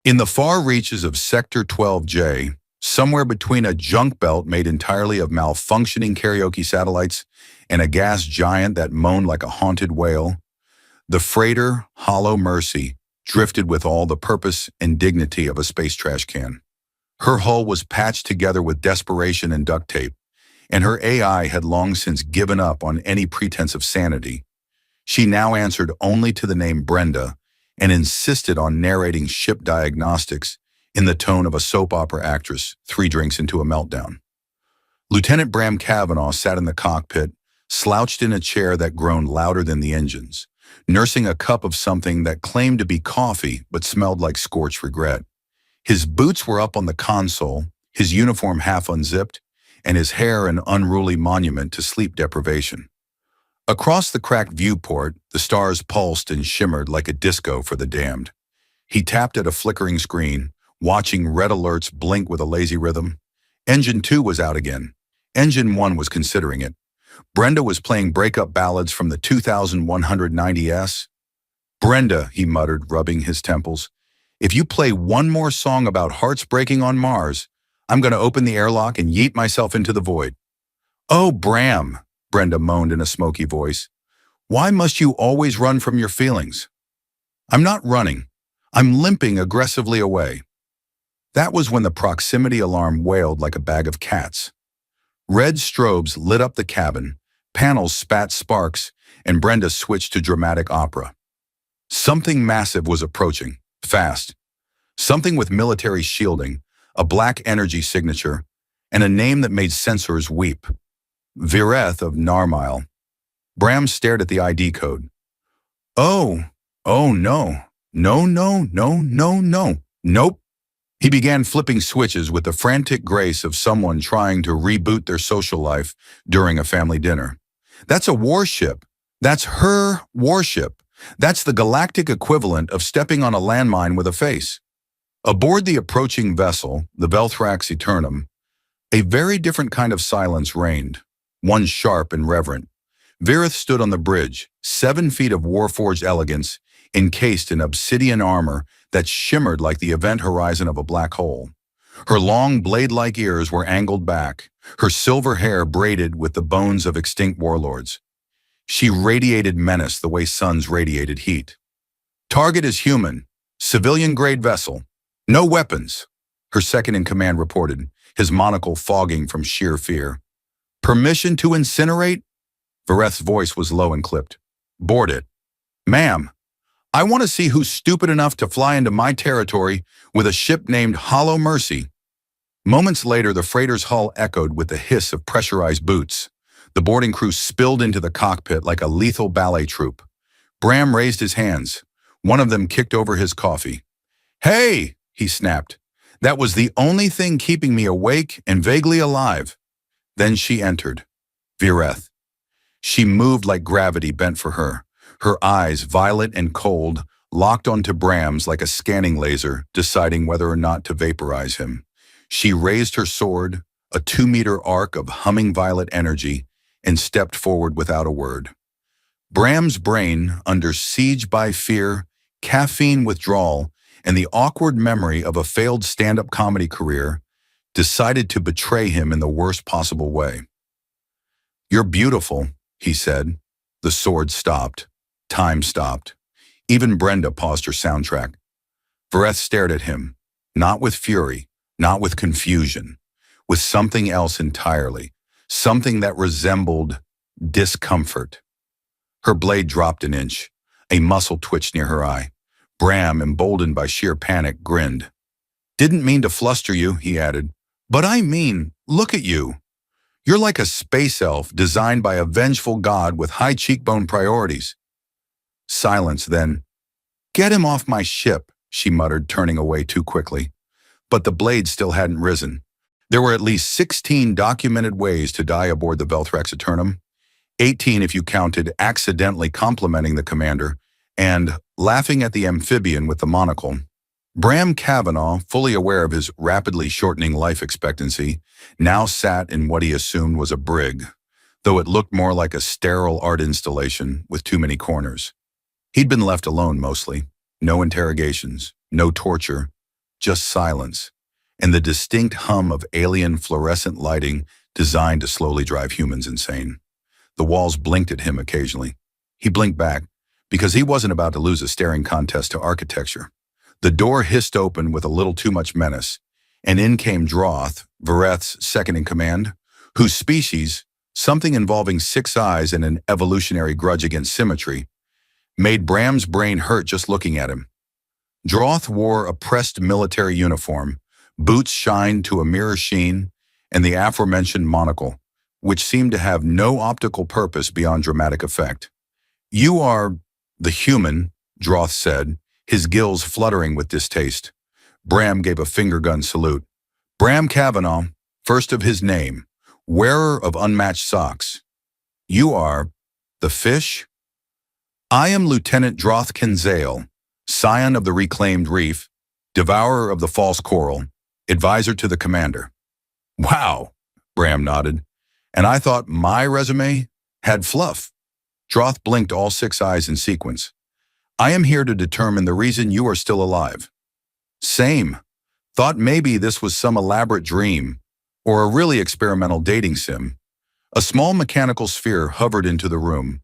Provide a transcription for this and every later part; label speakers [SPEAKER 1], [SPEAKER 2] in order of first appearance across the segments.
[SPEAKER 1] In the far reaches of Sector 12J, somewhere between a junk belt made entirely of malfunctioning karaoke satellites and a gas giant that moaned like a haunted whale, the freighter Hollow Mercy drifted with all the purpose and dignity of a space trash can. Her hull was patched together with desperation and duct tape, and her AI had long since given up on any pretense of sanity. She now answered only to the name Brenda and insisted on narrating ship diagnostics in the tone of a soap opera actress 3 drinks into a meltdown. Lieutenant Bram Kavanaugh sat in the cockpit, slouched in a chair that groaned louder than the engines, nursing a cup of something that claimed to be coffee but smelled like scorched regret. His boots were up on the console, his uniform half unzipped, and his hair an unruly monument to sleep deprivation. Across the cracked viewport, the stars pulsed and shimmered like a disco for the damned. He tapped at a flickering screen, watching red alerts blink with a lazy rhythm. Engine 2 was out again. Engine 1 was considering it. Brenda was playing breakup ballads from the 2190s. "Brenda," he muttered, rubbing his temples, "if you play one more song about hearts breaking on Mars, I'm going to open the airlock and yeet myself into the void." "Oh, Bram," Brenda moaned in a smoky voice, "why must you always run from your feelings?" "I'm not running. I'm limping aggressively away." That was when the proximity alarm wailed like a bag of cats. Red strobes lit up the cabin, panels spat sparks, and Brenda switched to dramatic opera. Something massive was approaching, fast. Something with military shielding, a black energy signature, and a name that made sensors weep. Vireth of Narmile. Bram stared at the ID code. Oh no. No. Nope. He began flipping switches with the frantic grace of someone trying to reboot their social life during a family dinner. That's a warship. That's her warship. That's the galactic equivalent of stepping on a landmine with a face. Aboard the approaching vessel, the Velthrax Eternum, a very different kind of silence reigned, one sharp and reverent. Virith stood on the bridge, 7 feet of warforged elegance, encased in obsidian armor that shimmered like the event horizon of a black hole. Her long blade-like ears were angled back, her silver hair braided with the bones of extinct warlords. She radiated menace the way suns radiated heat. "Target is human, civilian-grade vessel, no weapons," her second-in-command reported, his monocle fogging from sheer fear. "Permission to incinerate?" Vireth's voice was low and clipped. "Board it." "Ma'am, I want to see who's stupid enough to fly into my territory with a ship named Hollow Mercy." Moments later, the freighter's hull echoed with the hiss of pressurized boots. The boarding crew spilled into the cockpit like a lethal ballet troupe. Bram raised his hands. One of them kicked over his coffee. "Hey!" he snapped. "That was the only thing keeping me awake and vaguely alive." Then she entered. Vireth. She moved like gravity bent for her. Her eyes, violet and cold, locked onto Bram's like a scanning laser, deciding whether or not to vaporize him. She raised her sword, a 2-meter arc of humming violet energy, and stepped forward without a word. Bram's brain, under siege by fear, caffeine withdrawal, and the awkward memory of a failed stand-up comedy career, decided to betray him in the worst possible way. "You're beautiful," he said. The sword stopped. Time stopped. Even Brenda paused her soundtrack. Vireth stared at him, not with fury, not with confusion, with something else entirely, something that resembled discomfort. Her blade dropped an inch. A muscle twitched near her eye. Bram, emboldened by sheer panic, grinned. "Didn't mean to fluster you," he added. "But I mean, look at you. You're like a space elf designed by a vengeful god with high cheekbone priorities." Silence then. "Get him off my ship," she muttered, turning away too quickly. But the blade still hadn't risen. There were at least 16 documented ways to die aboard the Velthrax Eternum, 18 if you counted accidentally complimenting the commander, and laughing at the amphibian with the monocle. Bram Kavanaugh, fully aware of his rapidly shortening life expectancy, now sat in what he assumed was a brig, though it looked more like a sterile art installation with too many corners. He'd been left alone mostly. No interrogations, no torture, just silence, and the distinct hum of alien fluorescent lighting designed to slowly drive humans insane. The walls blinked at him occasionally. He blinked back, because he wasn't about to lose a staring contest to architecture. The door hissed open with a little too much menace, and in came Droth, Vareth's second-in-command, whose species, something involving 6 eyes and an evolutionary grudge against symmetry, made Bram's brain hurt just looking at him. Droth wore a pressed military uniform, boots shined to a mirror sheen, and the aforementioned monocle, which seemed to have no optical purpose beyond dramatic effect. "You are the human," Droth said, his gills fluttering with distaste. Bram gave a finger-gun salute. "Bram Kavanaugh, first of his name, wearer of unmatched socks. You are the fish?" "I am Lieutenant Droth Kinzale, scion of the reclaimed reef, devourer of the false coral, advisor to the commander." "Wow," Bram nodded. "And I thought my resume had fluff." Droth blinked all 6 eyes in sequence. "I am here to determine the reason you are still alive." "Same. Thought maybe this was some elaborate dream, or a really experimental dating sim." A small mechanical sphere hovered into the room.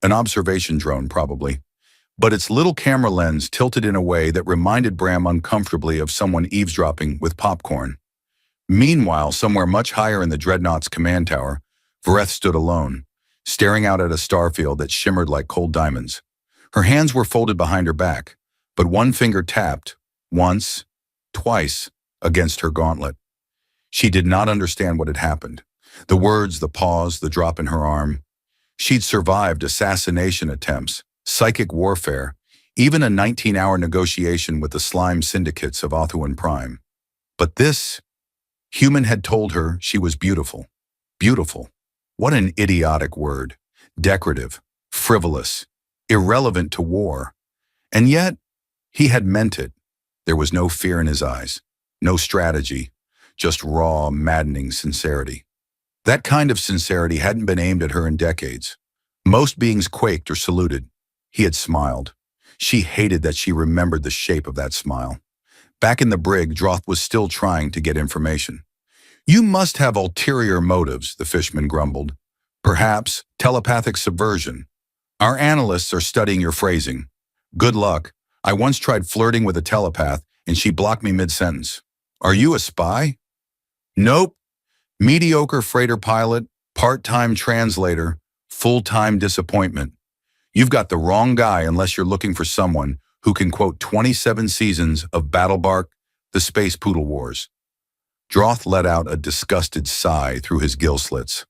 [SPEAKER 1] An observation drone, probably. But its little camera lens tilted in a way that reminded Bram uncomfortably of someone eavesdropping with popcorn. Meanwhile, somewhere much higher in the Dreadnought's command tower, Vareth stood alone, staring out at a starfield that shimmered like cold diamonds. Her hands were folded behind her back, but one finger tapped, once, twice, against her gauntlet. She did not understand what had happened. The words, the pause, the drop in her arm. She'd survived assassination attempts, psychic warfare, even a 19-hour negotiation with the slime syndicates of Othuan Prime. But this, human had told her she was beautiful. Beautiful. What an idiotic word. Decorative, frivolous, irrelevant to war. And yet, he had meant it. There was no fear in his eyes, no strategy, just raw, maddening sincerity. That kind of sincerity hadn't been aimed at her in decades. Most beings quaked or saluted. He had smiled. She hated that she remembered the shape of that smile. Back in the brig, Droth was still trying to get information. "You must have ulterior motives," the fishman grumbled. "Perhaps telepathic subversion. Our analysts are studying your phrasing. Good luck. I once tried flirting with a telepath, and she blocked me mid-sentence. Are you a spy?" "Nope. Mediocre freighter pilot, part-time translator, full-time disappointment. You've got the wrong guy unless you're looking for someone who can quote 27 seasons of Battlebark, The Space Poodle Wars." Droth let out a disgusted sigh through his gill slits.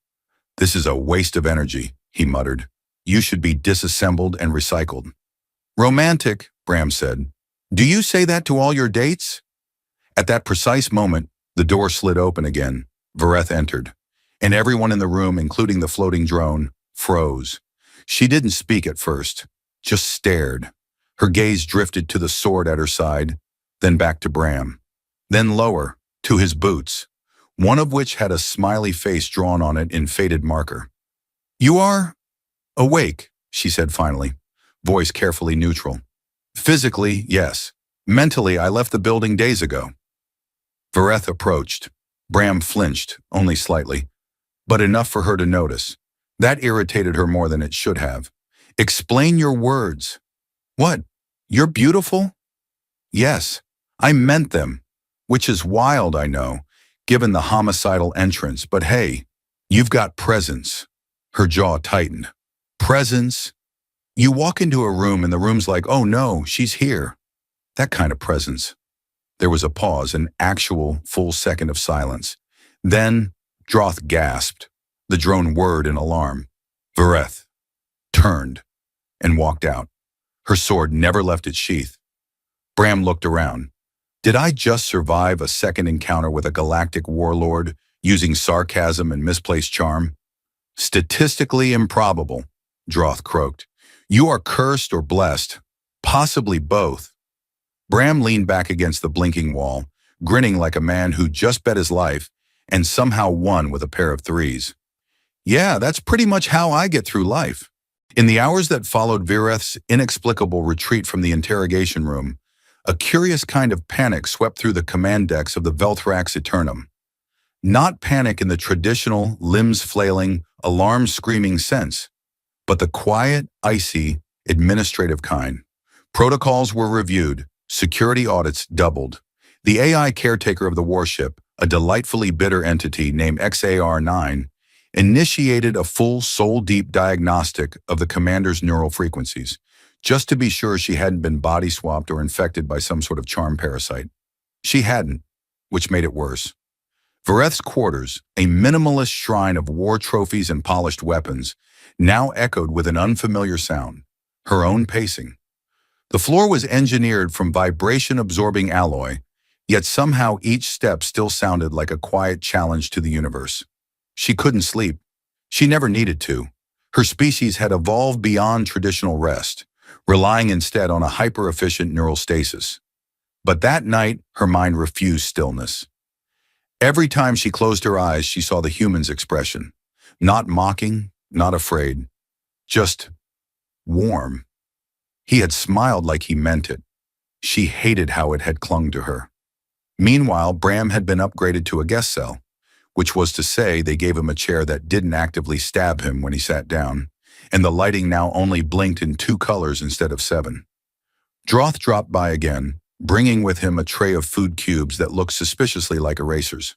[SPEAKER 1] "This is a waste of energy," he muttered. "You should be disassembled and recycled." "Romantic," Bram said. "Do you say that to all your dates?" At that precise moment, the door slid open again. Vareth entered, and everyone in the room, including the floating drone, froze. She didn't speak at first, just stared. Her gaze drifted to the sword at her side, then back to Bram, then lower, to his boots, one of which had a smiley face drawn on it in faded marker. "You are awake," she said finally, voice carefully neutral. "Physically, yes. Mentally, I left the building days ago." Vareth approached. Bram flinched, only slightly, but enough for her to notice. That irritated her more than it should have. "Explain your words." "What? You're beautiful?" "Yes, I meant them, which is wild, I know, given the homicidal entrance, but hey, you've got presence." Her jaw tightened. "Presence? You walk into a room and the room's like, oh no, she's here." That kind of presence. There was a pause, an actual full second of silence. Then, Droth gasped. The drone whirred in alarm. Vareth turned and walked out. Her sword never left its sheath. Bram looked around. Did I just survive a second encounter with a galactic warlord using sarcasm and misplaced charm? "Statistically improbable," Droth croaked. "You are cursed or blessed, possibly both." Bram leaned back against the blinking wall, grinning like a man who just bet his life and somehow won with a pair of threes. "Yeah, that's pretty much how I get through life." In the hours that followed Vareth's inexplicable retreat from the interrogation room, A curious kind of panic swept through the command decks of the Velthrax Eternum. Not panic in the traditional, limbs-flailing, alarm-screaming sense, but the quiet, icy, administrative kind. Protocols were reviewed, security audits doubled. The AI caretaker of the warship, a delightfully bitter entity named XAR-9, initiated a full soul-deep diagnostic of the commander's neural frequencies, just to be sure she hadn't been body-swapped or infected by some sort of charm parasite. She hadn't, which made it worse. Vareth's quarters, a minimalist shrine of war trophies and polished weapons, now echoed with an unfamiliar sound, her own pacing. The floor was engineered from vibration-absorbing alloy, yet somehow each step still sounded like a quiet challenge to the universe. She couldn't sleep. She never needed to. Her species had evolved beyond traditional rest, relying instead on a hyper-efficient neural stasis. But that night, her mind refused stillness. Every time she closed her eyes, she saw the human's expression. Not mocking, not afraid, just warm. He had smiled like he meant it. She hated how it had clung to her. Meanwhile, Bram had been upgraded to a guest cell, which was to say they gave him a chair that didn't actively stab him when he sat down, and the lighting now only blinked in 2 colors instead of 7. Droth dropped by again, bringing with him a tray of food cubes that looked suspiciously like erasers.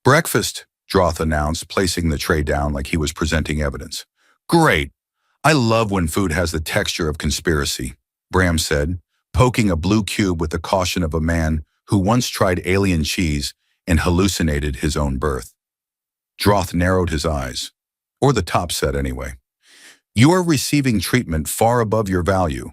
[SPEAKER 1] "Breakfast," Droth announced, placing the tray down like he was presenting evidence. "Great! I love when food has the texture of conspiracy," Bram said, poking a blue cube with the caution of a man who once tried alien cheese and hallucinated his own birth. Droth narrowed his eyes, or the top set anyway. "You are receiving treatment far above your value.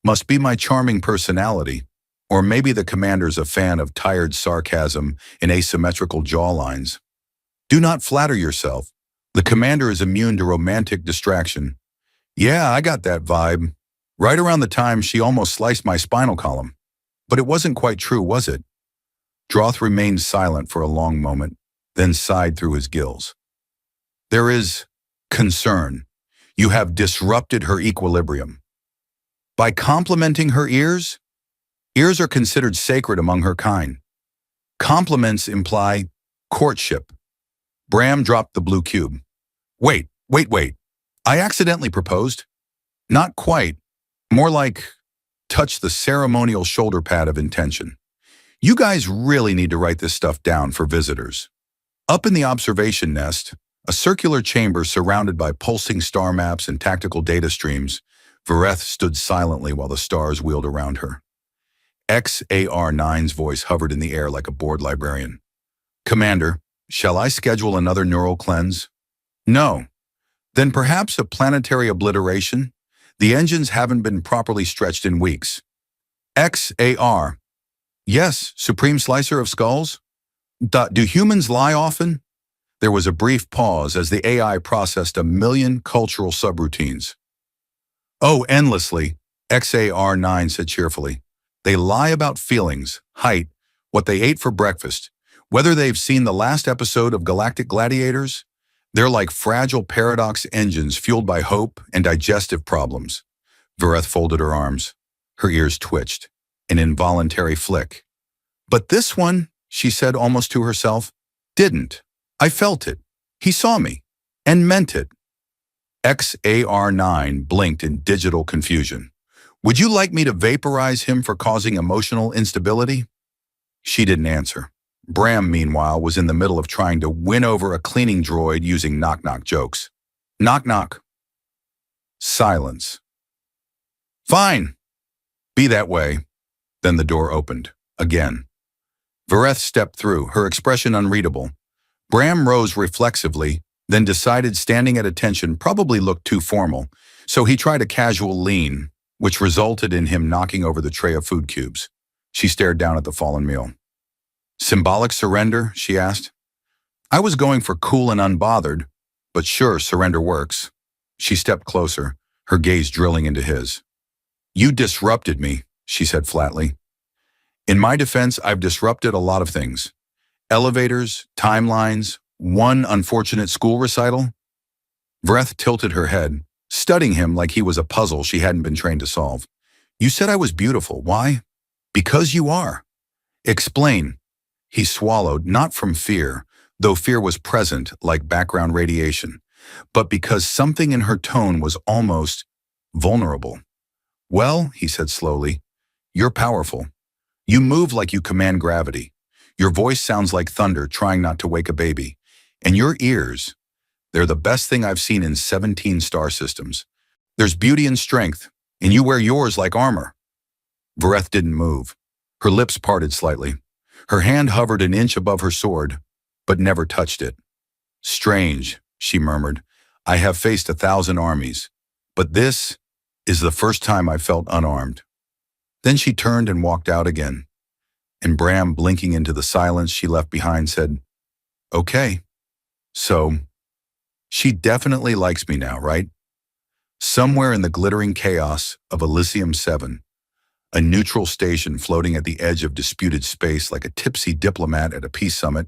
[SPEAKER 1] Must be my charming personality, or maybe the commander's a fan of tired sarcasm and asymmetrical jawlines. Do not flatter yourself. The commander is immune to romantic distraction. Yeah, I got that vibe. Right around the time she almost sliced my spinal column. But it wasn't quite true, was it?" Droth remained silent for a long moment, then sighed through his gills. "There is concern. You have disrupted her equilibrium. By complimenting her ears? Ears are considered sacred among her kind. Compliments imply courtship." Bram dropped the blue cube. Wait. I accidentally proposed. Not quite. More like touch the ceremonial shoulder pad of intention. You guys really need to write this stuff down for visitors. Up in the observation nest, a circular chamber surrounded by pulsing star maps and tactical data streams, Vareth stood silently while the stars wheeled around her. XAR-9's voice hovered in the air like a bored librarian. "Commander, shall I schedule another neural cleanse?" "No. Then perhaps a planetary obliteration? The engines haven't been properly stretched in weeks." XAR. "Yes, Supreme Slicer of Skulls? Do humans lie often?" There was a brief pause as the AI processed 1,000,000 cultural subroutines. "Oh, endlessly," XAR-9 said cheerfully. "They lie about feelings, height, what they ate for breakfast. Whether they've seen the last episode of Galactic Gladiators, they're like fragile paradox engines fueled by hope and digestive problems." Vareth folded her arms. Her ears twitched, an involuntary flick. "But this one," she said almost to herself, "didn't. I felt it. He saw me, and meant it." XAR-9 blinked in digital confusion. "Would you like me to vaporize him for causing emotional instability?" She didn't answer. Bram, meanwhile, was in the middle of trying to win over a cleaning droid using knock-knock jokes. "Knock knock." Silence. "Fine. Be that way." Then the door opened. Again. Vareth stepped through, her expression unreadable. Bram rose reflexively, then decided standing at attention probably looked too formal, so he tried a casual lean, which resulted in him knocking over the tray of food cubes. She stared down at the fallen meal. "Symbolic surrender?" she asked. "I was going for cool and unbothered, but sure, surrender works." She stepped closer, her gaze drilling into his. "You disrupted me," she said flatly. "In my defense, I've disrupted a lot of things. Elevators, timelines, one unfortunate school recital." Vareth tilted her head, studying him like he was a puzzle she hadn't been trained to solve. "You said I was beautiful. Why?" Because you are. Explain. He swallowed, not from fear, though fear was present like background radiation, but because something in her tone was almost vulnerable. Well, he said slowly, you're powerful. You move like you command gravity. Your voice sounds like thunder trying not to wake a baby. And your ears, they're the best thing I've seen in 17 star systems. There's beauty and strength, and you wear yours like armor. Vareth didn't move. Her lips parted slightly. Her hand hovered an inch above her sword, but never touched it. Strange, she murmured. I have faced 1,000 armies, but this is the first time I felt unarmed. Then she turned and walked out again. And Bram, blinking into the silence she left behind, said, Okay, so she definitely likes me now, right? Somewhere in the glittering chaos of Elysium 7, a neutral station floating at the edge of disputed space like a tipsy diplomat at a peace summit,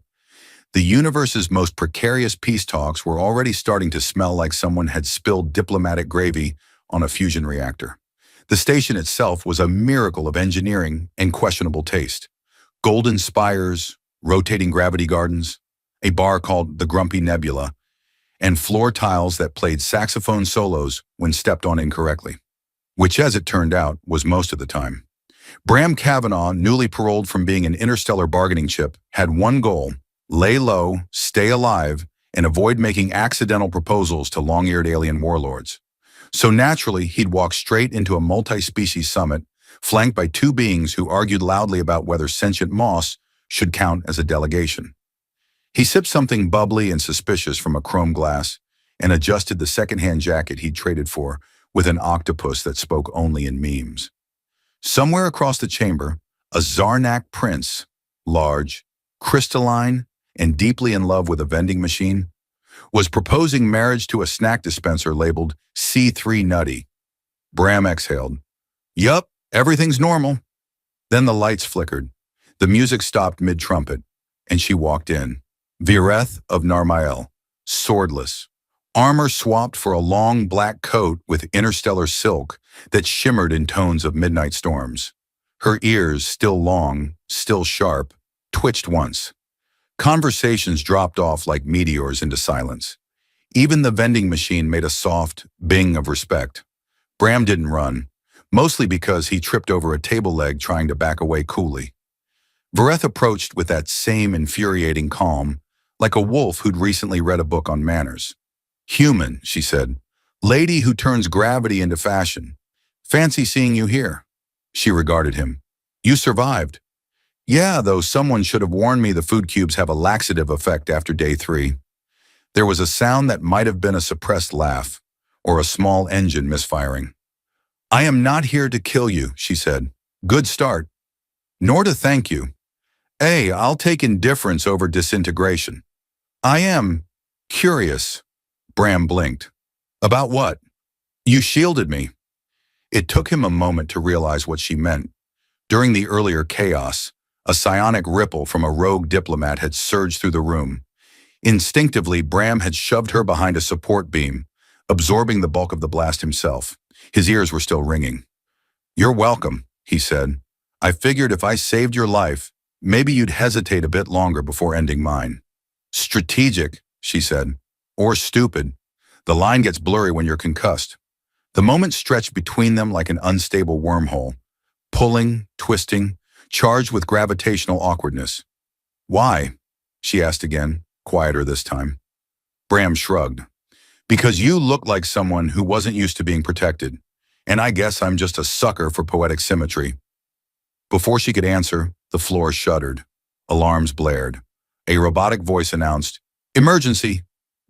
[SPEAKER 1] the universe's most precarious peace talks were already starting to smell like someone had spilled diplomatic gravy on a fusion reactor. The station itself was a miracle of engineering and questionable taste. Golden spires, rotating gravity gardens, a bar called the Grumpy Nebula, and floor tiles that played saxophone solos when stepped on incorrectly, which, as it turned out, was most of the time. Bram Kavanaugh, newly paroled from being an interstellar bargaining chip, had one goal: lay low, stay alive, and avoid making accidental proposals to long-eared alien warlords. So naturally, he'd walk straight into a multi-species summit, flanked by two beings who argued loudly about whether sentient moss should count as a delegation. He sipped something bubbly and suspicious from a chrome glass and adjusted the second-hand jacket he'd traded for with an octopus that spoke only in memes. Somewhere across the chamber, a Zarnak prince, large, crystalline, and deeply in love with a vending machine, was proposing marriage to a snack dispenser labeled C3 Nutty. Bram exhaled. Yup, everything's normal. Then the lights flickered. The music stopped mid-trumpet, and she walked in. Vireth of Narmael, swordless, armor swapped for a long black coat with interstellar silk that shimmered in tones of midnight storms. Her ears, still long, still sharp, twitched once. Conversations dropped off like meteors into silence. Even the vending machine made a soft bing of respect. Bram didn't run, mostly because he tripped over a table leg trying to back away coolly. Vareth approached with that same infuriating calm, like a wolf who'd recently read a book on manners. Human, she said. Lady who turns gravity into fashion. Fancy seeing you here. She regarded him. You survived. Yeah, though someone should have warned me the food cubes have a laxative effect after day 3. There was a sound that might have been a suppressed laugh, or a small engine misfiring. I am not here to kill you, she said. Good start. Nor to thank you. I'll take indifference over disintegration. I am curious. Bram blinked. About what? You shielded me. It took him a moment to realize what she meant. During the earlier chaos, a psionic ripple from a rogue diplomat had surged through the room. Instinctively, Bram had shoved her behind a support beam, absorbing the bulk of the blast himself. His ears were still ringing. You're welcome, he said. I figured if I saved your life, maybe you'd hesitate a bit longer before ending mine. Strategic, she said. Or stupid. The line gets blurry when you're concussed. The moment stretched between them like an unstable wormhole, pulling, twisting, charged with gravitational awkwardness. Why? She asked again, quieter this time. Bram shrugged. Because you look like someone who wasn't used to being protected, and I guess I'm just a sucker for poetic symmetry. Before she could answer, the floor shuddered. Alarms blared. A robotic voice announced, Emergency!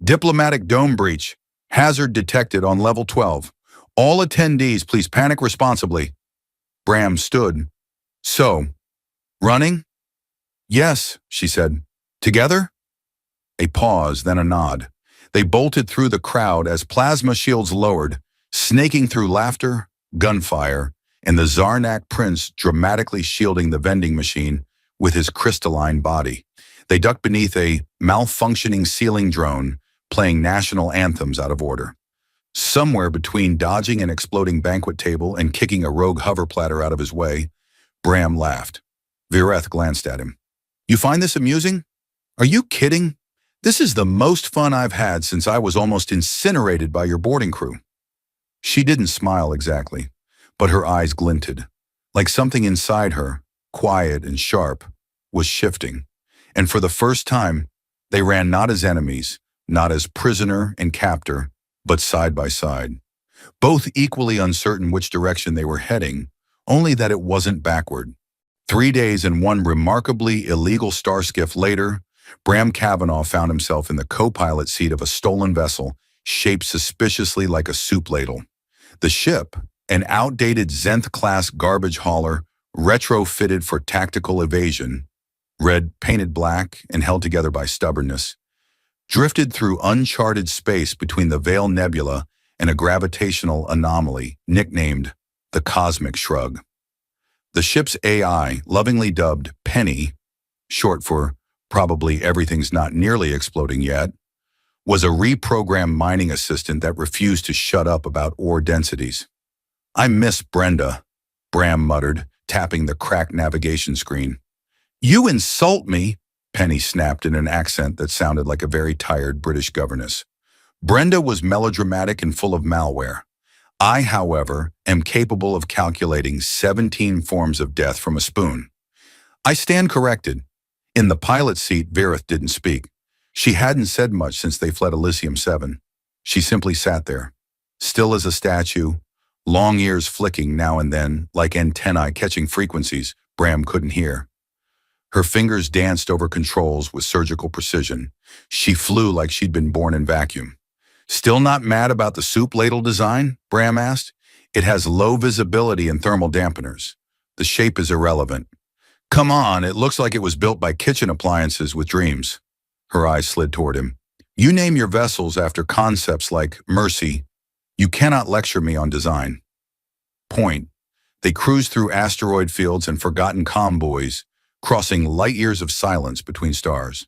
[SPEAKER 1] Diplomatic dome breach. Hazard detected on level 12. All attendees, please panic responsibly. Bram stood. So, running? Yes, she said. Together? A pause, then a nod. They bolted through the crowd as plasma shields lowered, snaking through laughter, gunfire, and the Zarnak prince dramatically shielding the vending machine with his crystalline body. They ducked beneath a malfunctioning ceiling drone, playing national anthems out of order. Somewhere between dodging an exploding banquet table and kicking a rogue hover platter out of his way, Bram laughed. Vireth glanced at him. You find this amusing? Are you kidding? This is the most fun I've had since I was almost incinerated by your boarding crew. She didn't smile exactly, but her eyes glinted, like something inside her, quiet and sharp, was shifting. And for the first time, they ran not as enemies, not as prisoner and captor, but side by side. Both equally uncertain which direction they were heading, only that it wasn't backward. 3 days and one remarkably illegal starskiff later, Bram Kavanaugh found himself in the co-pilot seat of a stolen vessel shaped suspiciously like a soup ladle. The ship, an outdated Zenth-class garbage hauler retrofitted for tactical evasion, red painted black and held together by stubbornness, drifted through uncharted space between the Veil Nebula and a gravitational anomaly nicknamed the Cosmic Shrug. The ship's AI, lovingly dubbed Penny, short for probably everything's not nearly exploding yet, was a reprogrammed mining assistant that refused to shut up about ore densities. I miss Brenda, Bram muttered, tapping the cracked navigation screen. You insult me, Penny snapped in an accent that sounded like a very tired British governess. Brenda was melodramatic and full of malware. I, however, am capable of calculating 17 forms of death from a spoon. I stand corrected. In the pilot seat, Vireth didn't speak. She hadn't said much since they fled Elysium 7. She simply sat there, still as a statue, long ears flicking now and then like antennae catching frequencies Bram couldn't hear. Her fingers danced over controls with surgical precision. She flew like she'd been born in vacuum. Still not mad about the soup ladle design? Bram asked. It has low visibility and thermal dampeners. The shape is irrelevant. Come on, it looks like it was built by kitchen appliances with dreams. Her eyes slid toward him. You name your vessels after concepts like Mercy. You cannot lecture me on design. Point. They cruised through asteroid fields and forgotten convoys, crossing light years of silence between stars.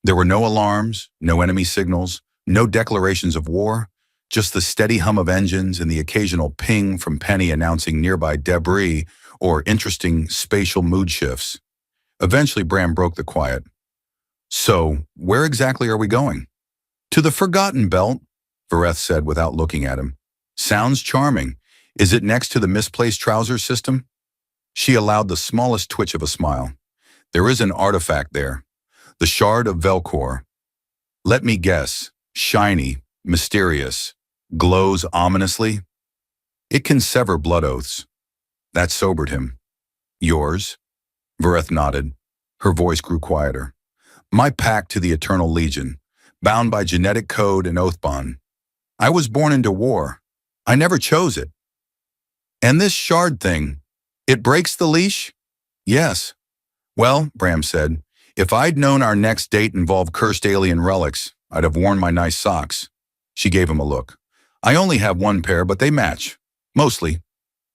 [SPEAKER 1] There were no alarms, no enemy signals, no declarations of war, just the steady hum of engines and the occasional ping from Penny announcing nearby debris or interesting spatial mood shifts. Eventually, Bram broke the quiet. So, where exactly are we going? To the Forgotten Belt, Vireth said without looking at him. Sounds charming. Is it next to the misplaced trousers system? She allowed the smallest twitch of a smile. There is an artifact there. The Shard of Velcor. Let me guess. Shiny, mysterious, glows ominously. It can sever blood oaths. That sobered him. Yours? Vireth nodded. Her voice grew quieter. My pact to the Eternal Legion, bound by genetic code and oath bond. I was born into war. I never chose it. And this shard thing, it breaks the leash? Yes. Well, Bram said, if I'd known our next date involved cursed alien relics, I'd have worn my nice socks. She gave him a look. I only have one pair, but they match. Mostly.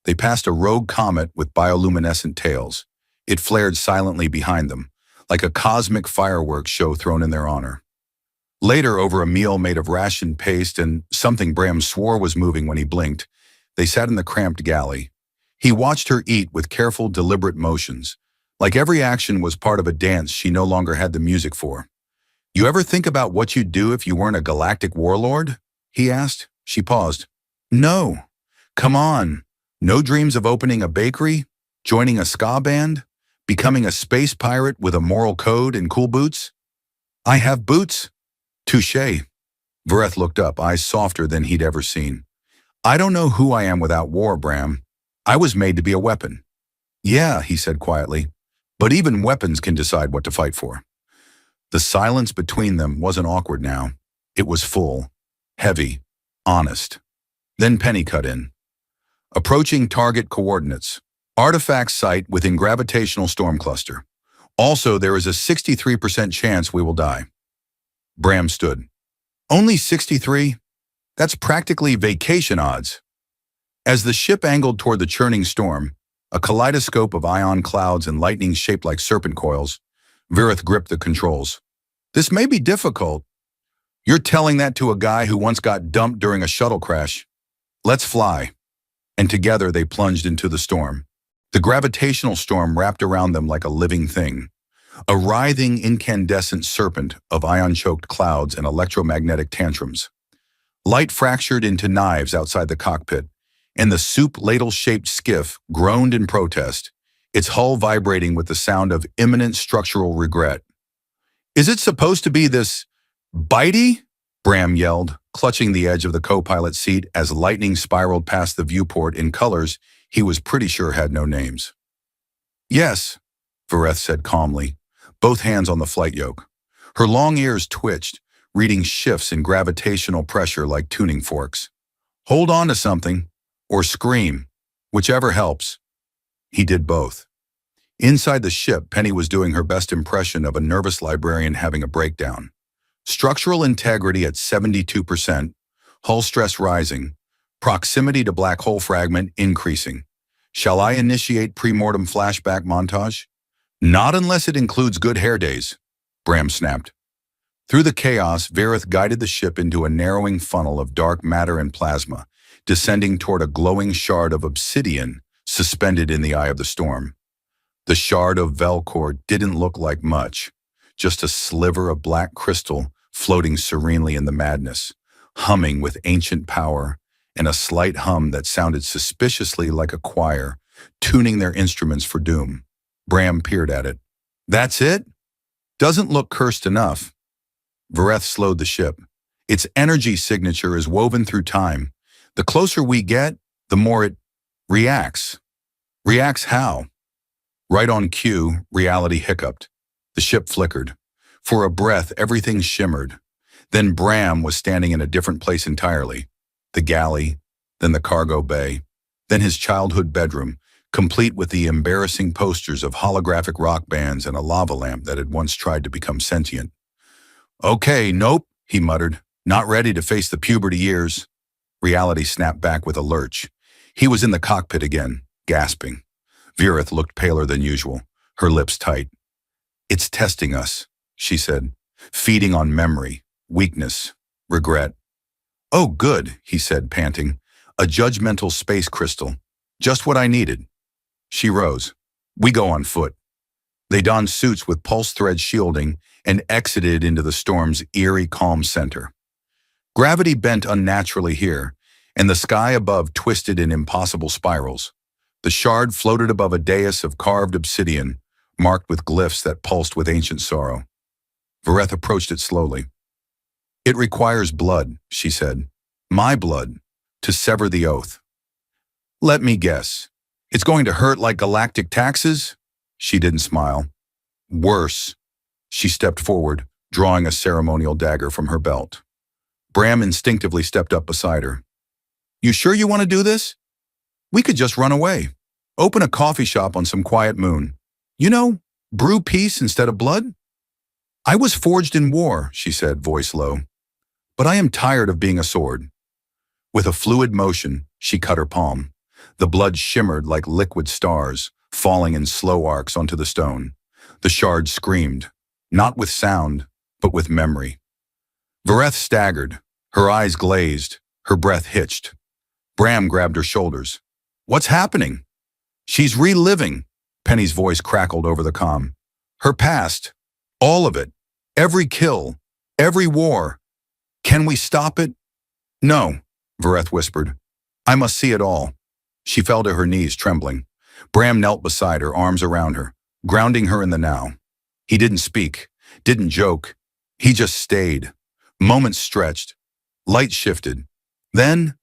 [SPEAKER 1] They passed a rogue comet with bioluminescent tails. It flared silently behind them, like a cosmic fireworks show thrown in their honor. Later, over a meal made of rationed paste and something Bram swore was moving when he blinked, they sat in the cramped galley. He watched her eat with careful, deliberate motions, like every action was part of a dance she no longer had the music for. You ever think about what you'd do if you weren't a galactic warlord? He asked. She paused. No. Come on. No dreams of opening a bakery, joining a ska band, becoming a space pirate with a moral code and cool boots? I have boots. Touché. Vireth looked up, eyes softer than he'd ever seen. I don't know who I am without war, Bram. I was made to be a weapon. Yeah, he said quietly, but even weapons can decide what to fight for. The silence between them wasn't awkward now. It was full, heavy, honest. Then Penny cut in. Approaching target coordinates. Artifact site within gravitational storm cluster. Also, there is a 63% chance we will die. Bram stood. Only 63? That's practically vacation odds. As the ship angled toward the churning storm, a kaleidoscope of ion clouds and lightning shaped like serpent coils, Vireth gripped the controls. This may be difficult. You're telling that to a guy who once got dumped during a shuttle crash. Let's fly. And together they plunged into the storm. The gravitational storm wrapped around them like a living thing, a writhing incandescent serpent of ion-choked clouds and electromagnetic tantrums. Light fractured into knives outside the cockpit, and the soup ladle-shaped skiff groaned in protest, its hull vibrating with the sound of imminent structural regret. "Is it supposed to be this bitey?" Bram yelled, clutching the edge of the co-pilot seat as lightning spiraled past the viewport in colors he was pretty sure had no names. "Yes," Vareth said calmly, both hands on the flight yoke. Her long ears twitched, reading shifts in gravitational pressure like tuning forks. "Hold on to something, or scream, whichever helps." He did both. Inside the ship, Penny was doing her best impression of a nervous librarian having a breakdown. Structural integrity at 72%, hull stress rising, proximity to black hole fragment increasing. "Shall I initiate pre-mortem flashback montage?" "Not unless it includes good hair days," Bram snapped. Through the chaos, Vareth guided the ship into a narrowing funnel of dark matter and plasma, descending toward a glowing shard of obsidian suspended in the eye of the storm. The shard of Velcor didn't look like much, just a sliver of black crystal floating serenely in the madness, humming with ancient power, and a slight hum that sounded suspiciously like a choir, tuning their instruments for doom. Bram peered at it. "That's it? Doesn't look cursed enough." Vareth slowed the ship. "Its energy signature is woven through time. The closer we get, the more it reacts." "Reacts how?" Right on cue, reality hiccuped. The ship flickered. For a breath, everything shimmered. Then Bram was standing in a different place entirely. The galley, then the cargo bay, then his childhood bedroom, complete with the embarrassing posters of holographic rock bands and a lava lamp that had once tried to become sentient. "Okay, nope," he muttered, "not ready to face the puberty years." Reality snapped back with a lurch. He was in the cockpit again, gasping. Vareth looked paler than usual, her lips tight. "It's testing us," she said, "feeding on memory, weakness, regret." "Oh, good," he said, panting. "A judgmental space crystal. Just what I needed." She rose. "We go on foot." They donned suits with pulse thread shielding and exited into the storm's eerie calm center. Gravity bent unnaturally here, and the sky above twisted in impossible spirals. The shard floated above a dais of carved obsidian, marked with glyphs that pulsed with ancient sorrow. Vareth approached it slowly. "It requires blood," she said. "My blood, to sever the oath." "Let me guess. It's going to hurt like galactic taxes?" She didn't smile. "Worse." She stepped forward, drawing a ceremonial dagger from her belt. Bram instinctively stepped up beside her. "You sure you want to do this? We could just run away. Open a coffee shop on some quiet moon. You know, brew peace instead of blood." "I was forged in war," she said, voice low. "But I am tired of being a sword." With a fluid motion, she cut her palm. The blood shimmered like liquid stars, falling in slow arcs onto the stone. The shard screamed, not with sound, but with memory. Vareth staggered, her eyes glazed, her breath hitched. Bram grabbed her shoulders. "What's happening?" "She's reliving," Penny's voice crackled over the comm. "Her past. All of it. Every kill. Every war. Can we stop it?" "No," Vareth whispered. "I must see it all." She fell to her knees, trembling. Bram knelt beside her, arms around her, grounding her in the now. He didn't speak, didn't joke. He just stayed. Moments stretched. Light shifted. Then,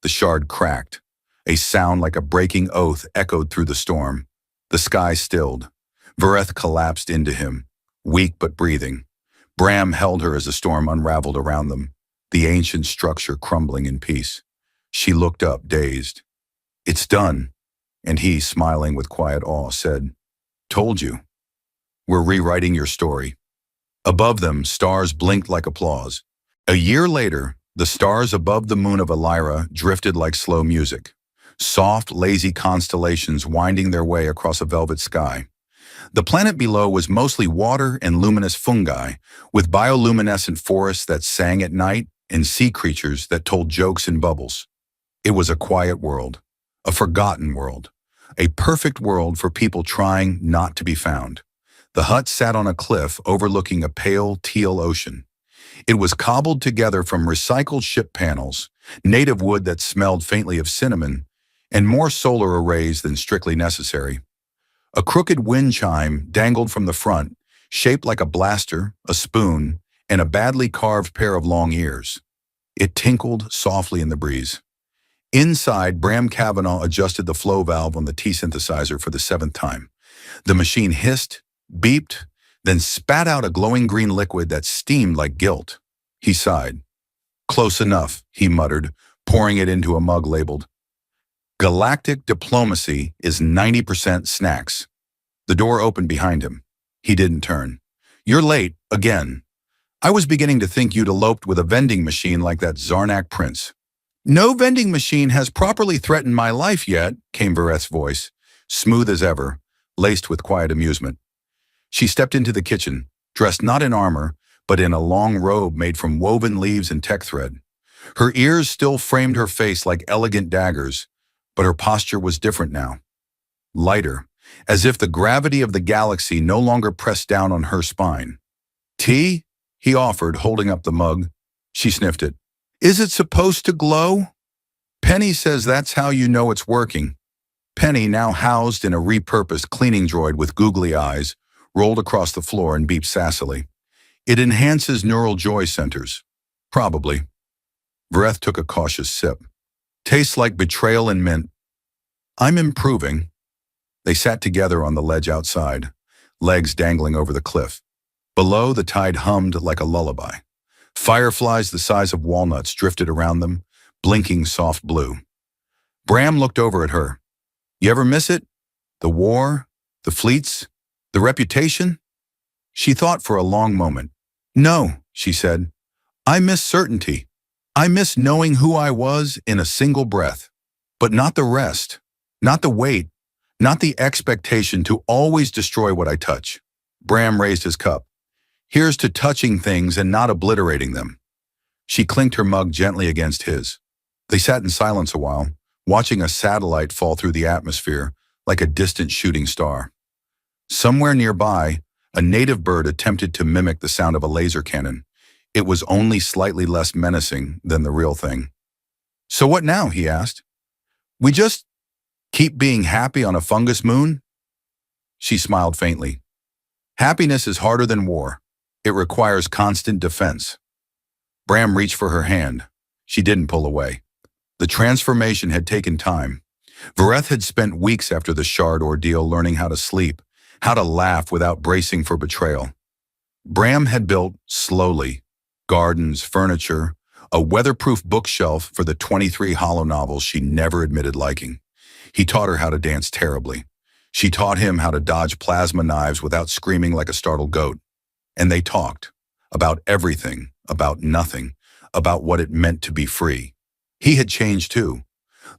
[SPEAKER 1] the shard cracked. A sound like a breaking oath echoed through the storm. The sky stilled. Vareth collapsed into him, weak but breathing. Bram held her as the storm unraveled around them, the ancient structure crumbling in peace. She looked up, dazed. "It's done," and he, smiling with quiet awe, said, "Told you. We're rewriting your story." Above them, stars blinked like applause. A year later, the stars above the moon of Elira drifted like slow music, soft, lazy constellations winding their way across a velvet sky. The planet below was mostly water and luminous fungi, with bioluminescent forests that sang at night and sea creatures that told jokes in bubbles. It was a quiet world, a forgotten world, A perfect world for people trying not to be found. The hut sat on a cliff overlooking a pale teal ocean. It was cobbled together from recycled ship panels, native wood that smelled faintly of cinnamon, and more solar arrays than strictly necessary. A crooked wind chime dangled from the front, shaped like a blaster, a spoon, and a badly carved pair of long ears. It tinkled softly in the breeze. Inside, Bram Kavanaugh adjusted the flow valve on the tea synthesizer for the 7th time. The machine hissed, beeped, then spat out a glowing green liquid that steamed like guilt. He sighed. "Close enough," he muttered, pouring it into a mug labeled, "Galactic diplomacy is 90% snacks." The door opened behind him. He didn't turn. "You're late, again. I was beginning to think you'd eloped with a vending machine like that Zarnak prince." "No vending machine has properly threatened my life yet," came Vareth's voice, smooth as ever, laced with quiet amusement. She stepped into the kitchen, dressed not in armor, but in a long robe made from woven leaves and tech thread. Her ears still framed her face like elegant daggers, but her posture was different now. Lighter, as if the gravity of the galaxy no longer pressed down on her spine. "Tea?" he offered, holding up the mug. She sniffed it. "Is it supposed to glow?" "Penny says that's how you know it's working." Penny, now housed in a repurposed cleaning droid with googly eyes, rolled across the floor and beeped sassily. "It enhances neural joy centers." "Probably." Vareth took a cautious sip. "Tastes like betrayal and mint." "I'm improving." They sat together on the ledge outside, legs dangling over the cliff. Below, the tide hummed like a lullaby. Fireflies the size of walnuts drifted around them, blinking soft blue. Bram looked over at her. "You ever miss it? The war? The fleets? The reputation?" She thought for a long moment. "No," she said. "I miss certainty. I miss knowing who I was in a single breath. But not the rest. Not the weight. Not the expectation to always destroy what I touch." Bram raised his cup. "Here's to touching things and not obliterating them." She clinked her mug gently against his. They sat in silence a while, watching a satellite fall through the atmosphere like a distant shooting star. Somewhere nearby, a native bird attempted to mimic the sound of a laser cannon. It was only slightly less menacing than the real thing. "So what now?" he asked. "We just keep being happy on a fungus moon?" She smiled faintly. "Happiness is harder than war. It requires constant defense." Bram reached for her hand. She didn't pull away. The transformation had taken time. Vareth had spent weeks after the Shard ordeal learning how to sleep, how to laugh without bracing for betrayal. Bram had built, slowly, gardens, furniture, a weatherproof bookshelf for the 23 holo novels she never admitted liking. He taught her how to dance terribly. She taught him how to dodge plasma knives without screaming like a startled goat. And they talked about everything, about nothing, about what it meant to be free. He had changed too.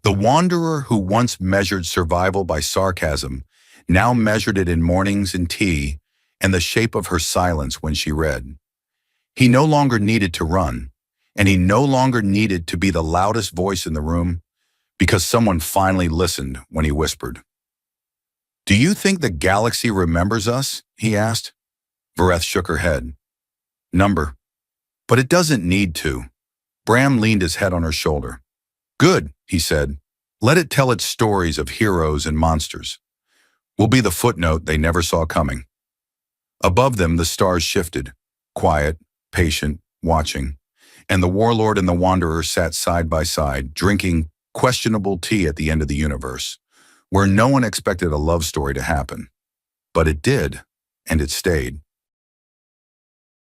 [SPEAKER 1] The wanderer who once measured survival by sarcasm now measured it in mornings and tea and the shape of her silence when she read. He no longer needed to run, and he no longer needed to be the loudest voice in the room because someone finally listened when he whispered. "Do you think the galaxy remembers us?" he asked. Vareth shook her head. "Number. But it doesn't need to." Bram leaned his head on her shoulder. "Good," he said. "Let it tell its stories of heroes and monsters. We'll be the footnote they never saw coming." Above them, the stars shifted, quiet, patient, watching, and the warlord and the wanderer sat side by side, drinking questionable tea at the end of the universe, where no one expected a love story to happen. But it did, and it stayed.